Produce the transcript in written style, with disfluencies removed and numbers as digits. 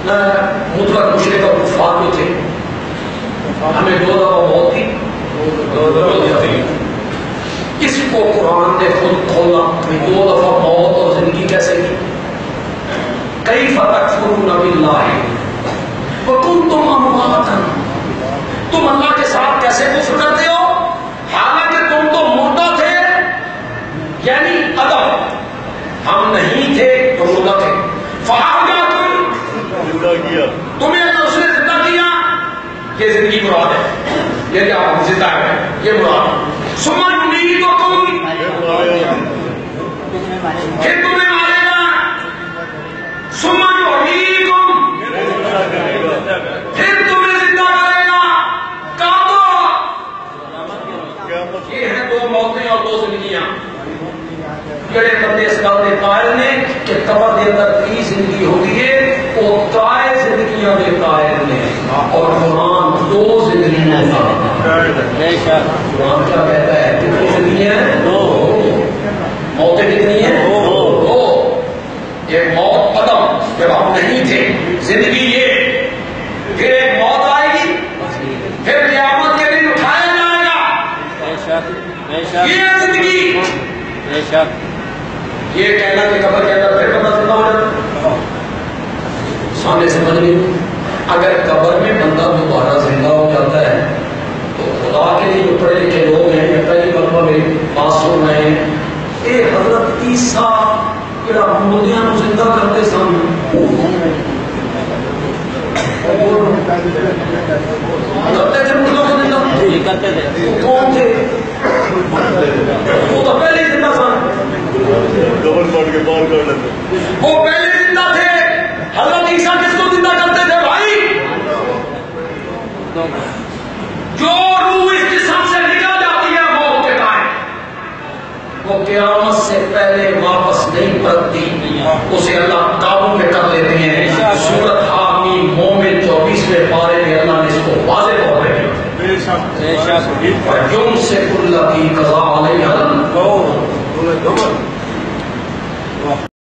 مطلق مشرک اور کفار جو تھے، ہمیں 2 دفعہ موت دی، 2 دفعہ دی۔ اس کو قرآن نے خود کھولا کہ 2 دفعہ موت اور زندگی کیسے کی۔ کیف تکفرون باللہ وکنتم امواتا، تم اللہ کے ساتھ کیسے کفر کرتے ہو حالانکہ تم تو مردہ تھے، یعنی ادب، ہم نہیں تھے تو مردہ تھے۔ فاحیاکم، تمہیں تو اس نے زندہ کیا، یہ زندگی مراد ہے، یہ کیا ہم زندہ ہے یہ مراد۔ ثم یمیتکم، پھر تمہیں مارے گا، ثم یحییکم، پھر تمہیں زندہ کرے گا۔ یہ ہیں 2 موتیں اور 2 زندگیاں۔ جڑے بندے اس گل کے قائل نے کہ قبر کے اندر 3 زندگی ہوتی ہے، وہ قائل زندگیاں کے قائل نے، اور قرآن 2 زندگیاں کا۔ قرآن کیا کہتا ہے؟ کتنی زندگیاں ہیں؟ 2۔ موتیں کتنی ہیں؟ 2۔ ایک موت قدم جب ہم نہیں تھے، زندگی یہ، پھر ایک موت آئے گی، پھر قیامت کے دن اٹھایا جائے گا، یہ زندگی۔ یہ کہنا کہ قبر کے اندر پھر بندہ زندہ ہو جاتا، سامنے سمجھ نہیں۔ اگر قبر میں بندہ دوبارہ زندہ ہو جاتا ہے تو خدا کے لیے جو پڑھے لکھے لوگ ہیں یا پہلی مرتبہ میری بات سن رہے ہیں، اے حضرت عیسیٰ جڑا مردیاں نو زندہ کرتے سن، کرتے تھے مردوں کو زندہ؟ کرتے تھے۔ کون تھے؟ وہ تو پہلے زندہ سن، وہ پہلے زندہ تھے۔ حضرت عیسیٰ کس کو زندہ کرتے تھے بھائی؟ جو روح اس جسم سے نکل جاتی ہے موت کے ٹائم، وہ قیامت سے پہلے واپس نہیں پلٹتی، اسے اللہ قابو میں کر لیتے ہیں۔ سورۃ حامیم مومن 24ویں پارے میں اللہ نے اس کو واضح طور پہ کیا۔ وَيُمْسِكُ الَّتِي قَضَىٰ عَلَيْهَا الْمَوْتَ،